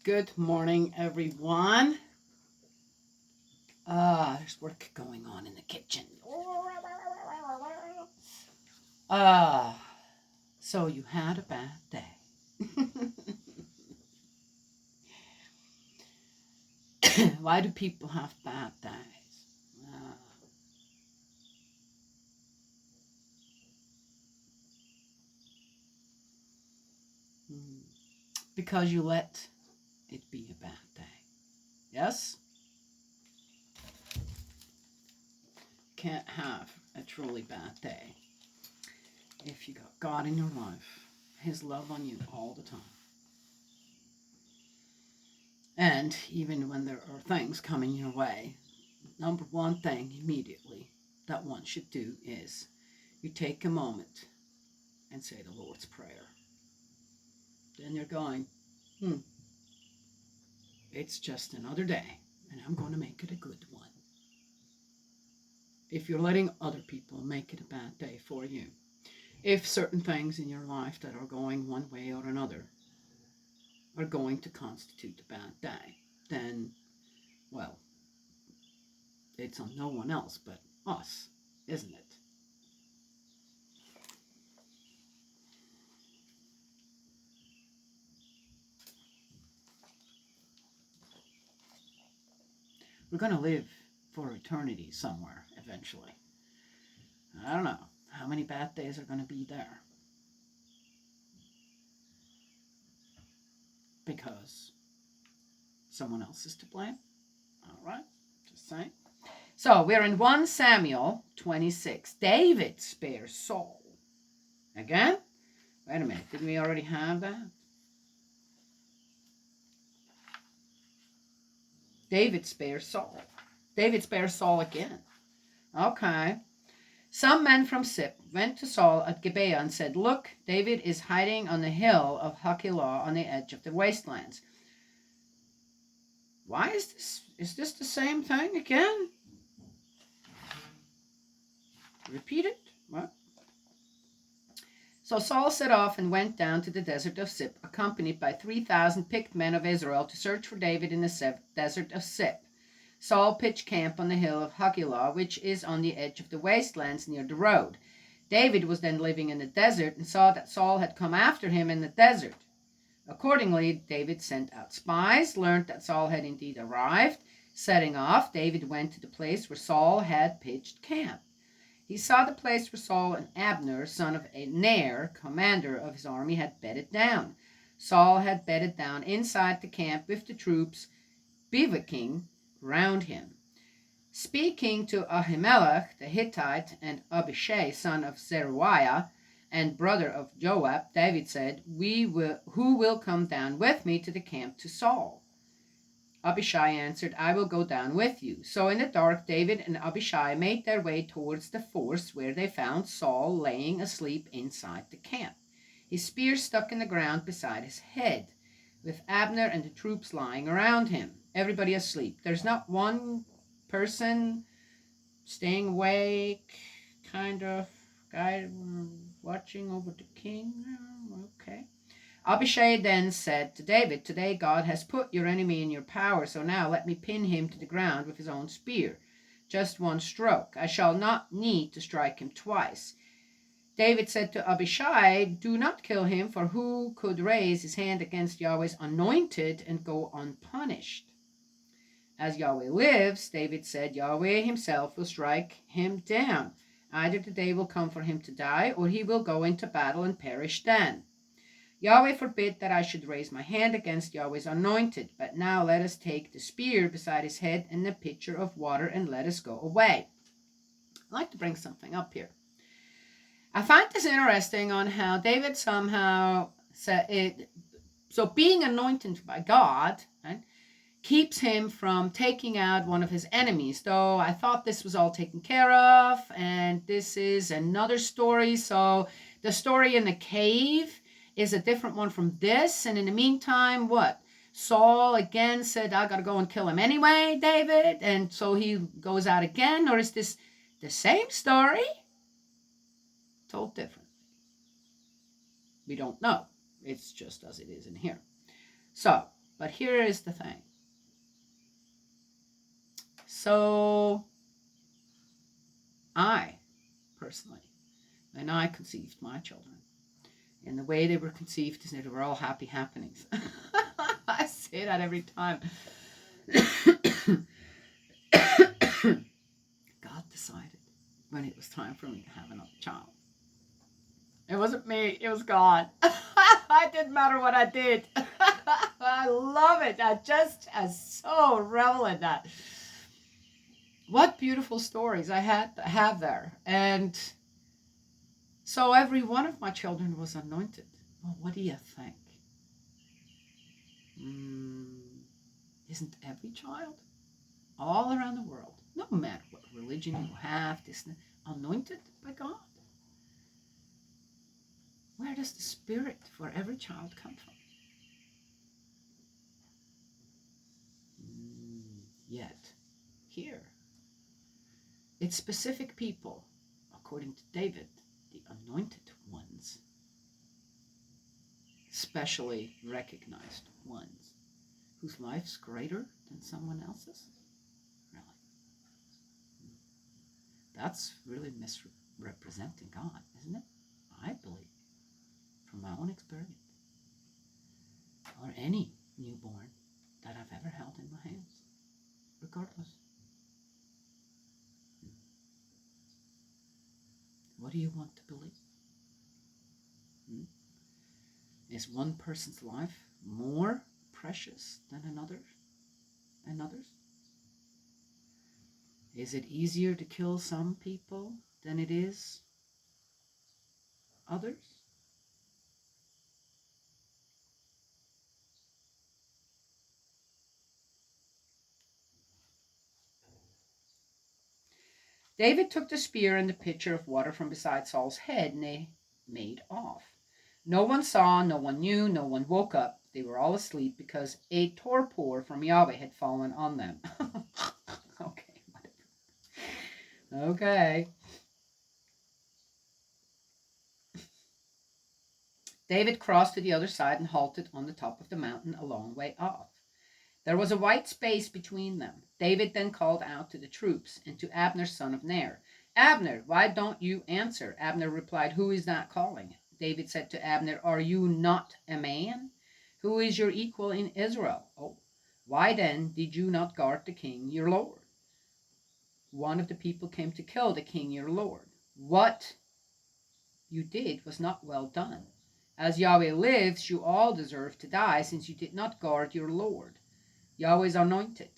Good morning, everyone. There's work going on in the kitchen. So you had a bad day. Why do people have bad days? Because you let it be a bad day. Yes? Can't have a truly bad day if you got God in your life, His love on you all the time. And even when there are things coming your way, number one thing immediately that one should do is you take a moment and say the Lord's Prayer. Then you're going, it's just another day, and I'm going to make it a good one. If you're letting other people make it a bad day for you, if certain things in your life that are going one way or another are going to constitute a bad day, then, well, it's on no one else but us, isn't it? We're going to live for eternity somewhere eventually. I don't know how many bad days are going to be there. Because someone else is to blame. All right, just saying. So we're in 1 Samuel 26. David spares Saul. Again? Wait a minute, didn't we already have that? David spares Saul. David spares Saul again. Okay. Some men from Ziph went to Saul at Gibeah and said, "Look, David is hiding on the hill of Hachilah on the edge of the wastelands." Why is this? Is this the same thing again? Repeat it? What? So Saul set off and went down to the desert of Ziph, accompanied by 3,000 picked men of Israel to search for David in the desert of Ziph. Saul pitched camp on the hill of Hachilah, which is on the edge of the wastelands near the road. David was then living in the desert and saw that Saul had come after him in the desert. Accordingly, David sent out spies, learned that Saul had indeed arrived. Setting off, David went to the place where Saul had pitched camp. He saw the place where Saul and Abner, son of Ner, commander of his army, had bedded down. Saul had bedded down inside the camp with the troops bivouacking round him. Speaking to Ahimelech the Hittite and Abishai, son of Zeruiah, and brother of Joab, David said, "Who will come down with me to the camp to Saul?" Abishai answered, "I will go down with you." So in the dark, David and Abishai made their way towards the forest, where they found Saul laying asleep inside the camp, his spear stuck in the ground beside his head, with Abner and the troops lying around him. Everybody asleep. There's not one person staying awake, kind of guy watching over the king. Okay. Abishai then said to David, "Today God has put your enemy in your power, so now let me pin him to the ground with his own spear. Just one stroke. I shall not need to strike him twice." David said to Abishai, "Do not kill him, for who could raise his hand against Yahweh's anointed and go unpunished?" "As Yahweh lives," David said, "Yahweh himself will strike him down. Either the day will come for him to die, or he will go into battle and perish then. Yahweh forbid that I should raise my hand against Yahweh's anointed. But now let us take the spear beside his head and the pitcher of water, and let us go away." I'd like to bring something up here. I find this interesting on how David somehow said it. So being anointed by God, right, keeps him from taking out one of his enemies, though I thought this was all taken care of, and this is another story. So the story in the cave is a different one from this, and in the meantime, what? Saul again said, "I gotta go and kill him anyway, David," and so he goes out again, or is this the same story told differently? We don't know. It's just as it is in here. So, But here is the thing. So I, personally, when I conceived my children, and the way they were conceived is that they were all happy happenings. I say that every time. God decided when it was time for me to have another child. It wasn't me, it was God. It didn't matter what I did. I love it. I so revel in that. What beautiful stories I have there. And so every one of my children was anointed. Well, what do you think? Isn't every child all around the world, no matter what religion you have, anointed by God? Where does the spirit for every child come from? Yet, here, it's specific people, according to David, the anointed ones, specially recognized ones, whose life's greater than someone else's? Really? That's really misrepresenting God, isn't it? I believe, from my own experience, or any newborn that I've ever held in my hands, regardless. What do you want to believe? Is one person's life more precious than others? Is it easier to kill some people than it is others? David took the spear and the pitcher of water from beside Saul's head, and they made off. No one saw, no one knew, no one woke up. They were all asleep because a torpor from Yahweh had fallen on them. Okay, whatever. Okay. David crossed to the other side and halted on the top of the mountain a long way off. There was a white space between them. David then called out to the troops and to Abner, son of Ner. Abner, why don't you answer? Abner replied, who is that calling? David said to Abner, are you not a man? Who is your equal in Israel? Oh, why then did you not guard the king, your lord? One of the people came to kill the king, your lord. What you did was not well done. As Yahweh lives, you all deserve to die, since you did not guard your lord, Yahweh's anointed.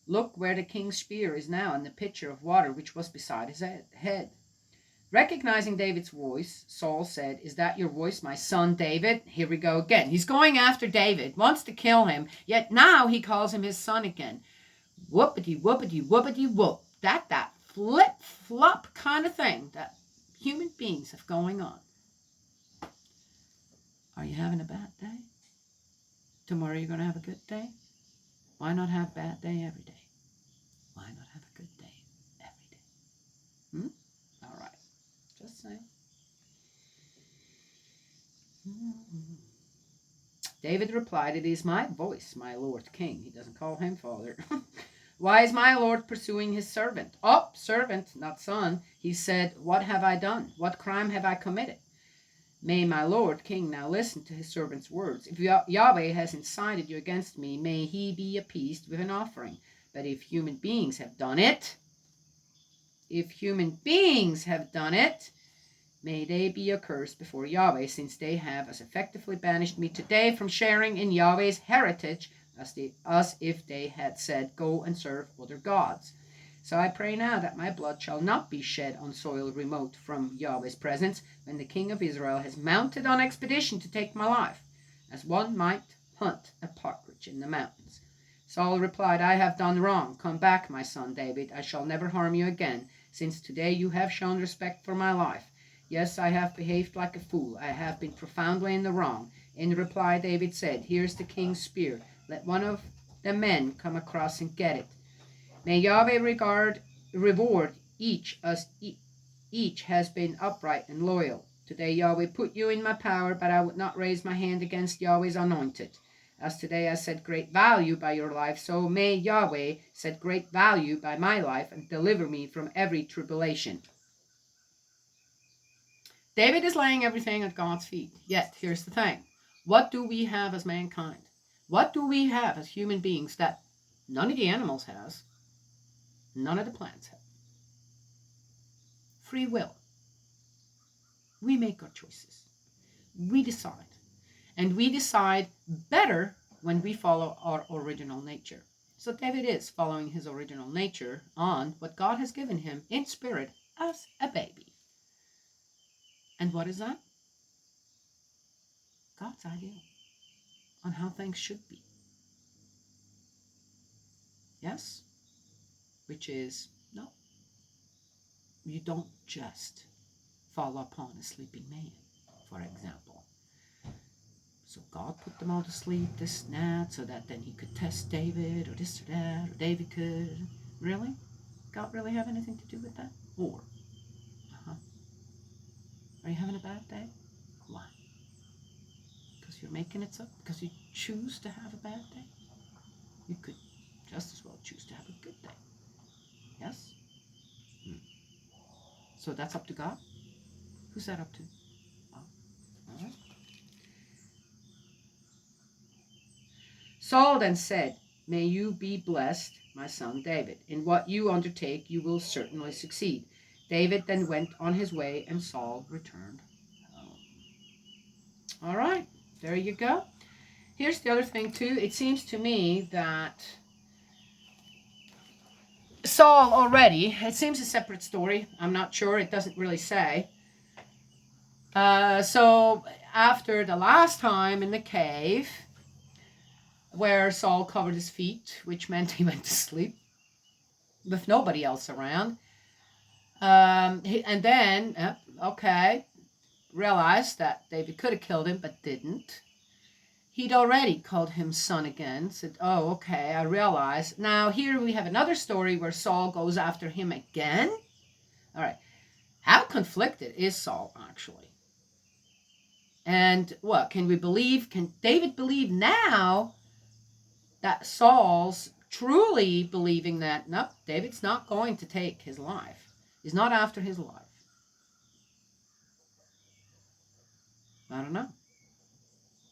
Look where the king's spear is now in the pitcher of water which was beside his head. Recognizing David's voice, Saul said, is that your voice, my son David? Here we go again. He's going after David, wants to kill him, yet now he calls him his son again. Whoopity, whoopity, whoopity, whoop. That flip-flop kind of thing that human beings have going on. Are you having a bad day? Tomorrow you're going to have a good day? Why not have a bad day every day? Why not have a good day every day? All right. Just saying. David replied, it is my voice, my Lord King. He doesn't call him father. Why is my Lord pursuing his servant? Oh, servant, not son. He said, what have I done? What crime have I committed? May my Lord King now listen to his servant's words. If Yahweh has incited you against me, may he be appeased with an offering. But if human beings have done it, may they be accursed before Yahweh, since they have as effectively banished me today from sharing in Yahweh's heritage as if they had said, go and serve other gods. So I pray now that my blood shall not be shed on soil remote from Yahweh's presence, when the king of Israel has mounted on expedition to take my life, as one might hunt a partridge in the mountains. Saul replied, I have done wrong. Come back, my son David. I shall never harm you again, since today you have shown respect for my life. Yes, I have behaved like a fool. I have been profoundly in the wrong. In reply, David said, here's the king's spear. Let one of the men come across and get it. May Yahweh reward each as each has been upright and loyal. Today Yahweh put you in my power, but I would not raise my hand against Yahweh's anointed. As today I set great value by your life, so may Yahweh set great value by my life and deliver me from every tribulation. David is laying everything at God's feet. Yet, here's the thing. What do we have as mankind? What do we have as human beings that none of the animals has, none of the plants have? Free will. We make our choices. We decide. And we decide better when we follow our original nature. So David is following his original nature on what God has given him in spirit as a baby. And what is that? God's ideal on how things should be. Yes? Which is, no, you don't just fall upon a sleeping man, for example. So God put them all to sleep, this and that, so that then he could test David, or this or that, or David could. Really? God really have anything to do with that? Or, are you having a bad day? Why? Because you're making it so? Because you choose to have a bad day? You could just as well choose to have a good day. Yes? So that's up to God? Who's that up to? Oh, all right. Saul then said, May you be blessed, my son David. In what you undertake, you will certainly succeed. David then went on his way, and Saul returned home. All right, there you go. Here's the other thing, too. It seems to me that Saul already, it seems a separate story. I'm not sure. It doesn't really say. So after the last time in the cave, where Saul covered his feet, which meant he went to sleep with nobody else around. And then, realized that David could have killed him, but didn't. He'd already called him son again, said, oh, okay, I realize. Now, here we have another story where Saul goes after him again. All right. How conflicted is Saul, actually? And what, can David believe now that Saul's truly believing that, nope, David's not going to take his life. He's not after his life. I don't know.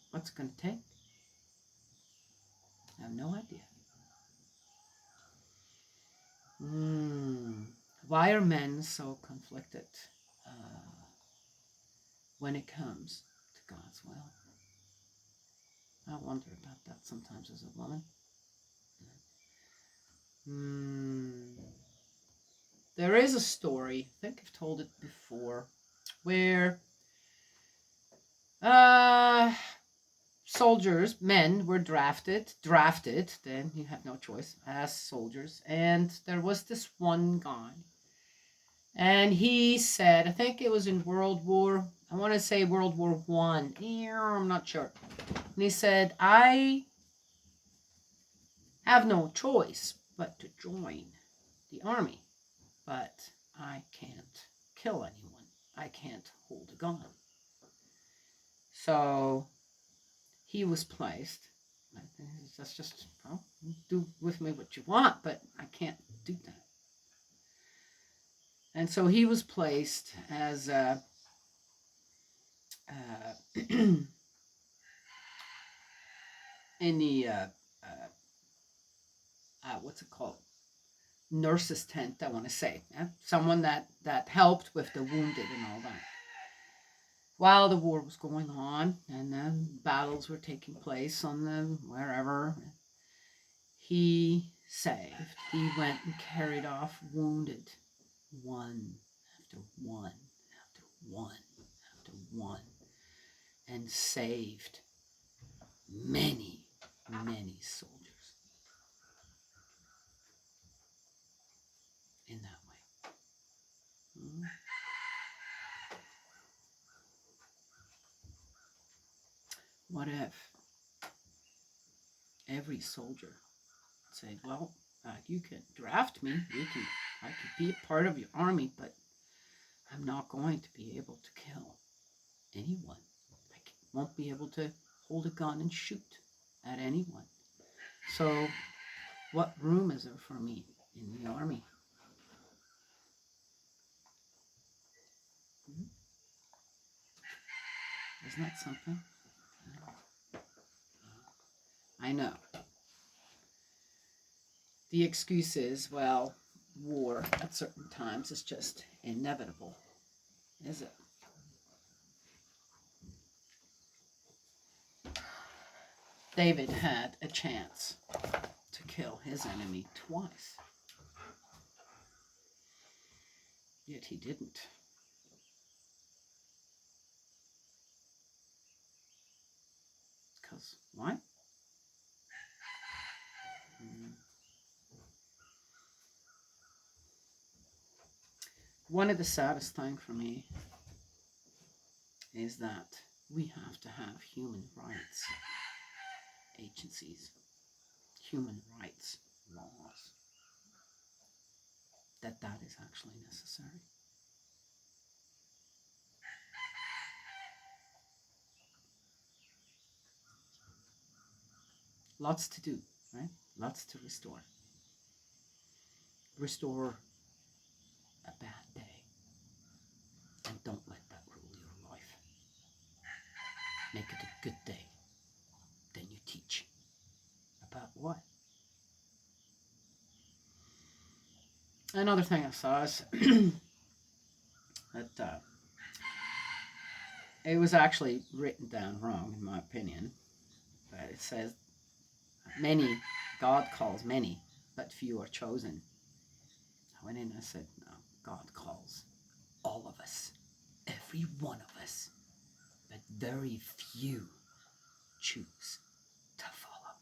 What's it going to take? I have no idea. Why are men so conflicted when it comes to God's will? I wonder about that sometimes as a woman. There is a story, I think I've told it before, where soldiers, men were drafted, then you had no choice, as soldiers. And there was this one guy. And he said, I think it was in World War One. I'm not sure. And he said, I have no choice but to join the army. But I can't kill anyone. I can't hold a gun. So he was placed. That's just, well, do with me what you want, but I can't do that. And so he was placed as in the what's it called? Nurse's tent, I want to say. Someone that helped with the wounded and all that. While the war was going on and then battles were taking place on the wherever, he went and carried off wounded one after one after one after one, and saved many, many soldiers in that way. What if every soldier said, well, you can draft me, I could be a part of your army, but I'm not going to be able to kill anyone. I won't be able to hold a gun and shoot. at anyone. So, what room is there for me in the army? Isn't that something? I know. The excuse is, well, war at certain times is just inevitable. Is it? David had a chance to kill his enemy twice. Yet he didn't. Because why? One of the saddest things for me is that we have to have human rights agencies, human rights laws, that is actually necessary. Lots to do, right? Lots to restore. Restore a bad day, and don't let that rule your life. Make it a good day. Then you teach. About what? Another thing I saw is that it was actually written down wrong, in my opinion. But it says, many, God calls many, but few are chosen. I went in and I said, no, God calls all of us, every one of us, but very few choose to follow,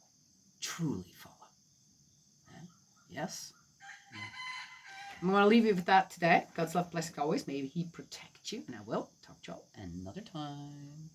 truly follow. Yes? I'm going to leave you with that today. God's love, blessing always. May He protect you, and I will talk to you all another time.